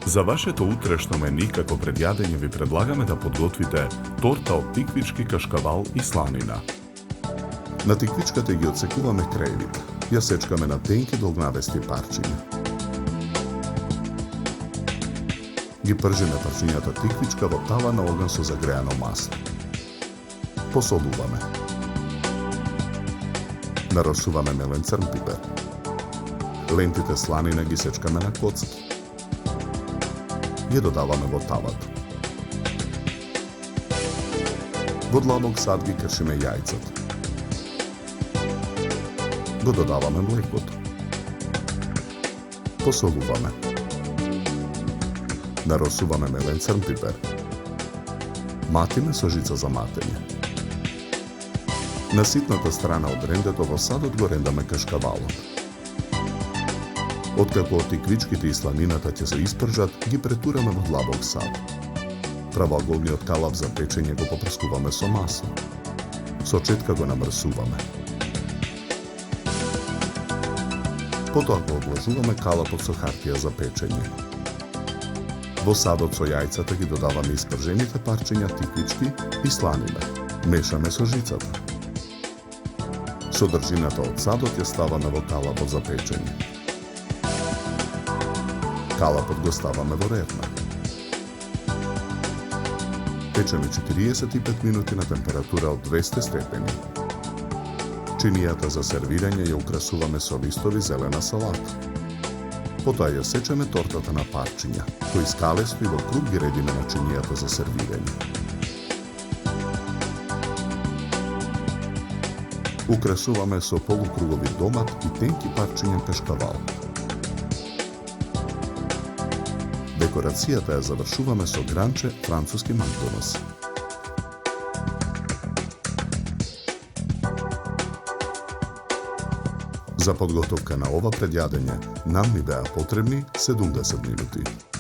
За вашето утрешно мени како пред јадење ви предлагаме да подготвите торта од тиквички кашкавал и сланина. На тиквичката ги отсекуваме крајевите. Ја сечкаме на тенки долгнавести парчиња. Ги пржиме парчињата тиквичка во тава на оган со загреано масло. Посолуваме. Нарасуваме мелен црн пипер. Лентите сланина ги сечкаме на коцки. Ги додаваме во тавата. Во длабок сад ги кршиме јајцата. Го додаваме млекото. Посолуваме. Нарасуваме мелен црн пипер. Матиме со жица за матење. На ситната страна од рендето во садот го рендаме кашкавалот. Откако тиквичките и сланината ќе се испржат, ги претураме во длабок сад. Правоаголниот калап за печење го попрскуваме со масло. Со четка го намрсуваме. Потоа го облажуваме калапот со хартија за печење. Во садот со јајцата ги додаваме испржените парчиња тиквички и сланина. Мешаме со жицата. Содржината од садот ја ставаме во калапот за печење. Калапот го ставаме во ревна. Печеме 45 минути на температура од 200 степени. Чинијата за сервирање ја украсуваме со листови зелена салата. Потоа ја сечеме тортата на парчиња, кои скалесто и во круг ги редиме на чинијата за сервирање. Украсуваме со полукругови домат и тенки парчиња кашкавал. Декорацијата ја завршуваме со гранче француски макдонос. За подготовка на ова предјадење нам ни беа потребни 70 минути.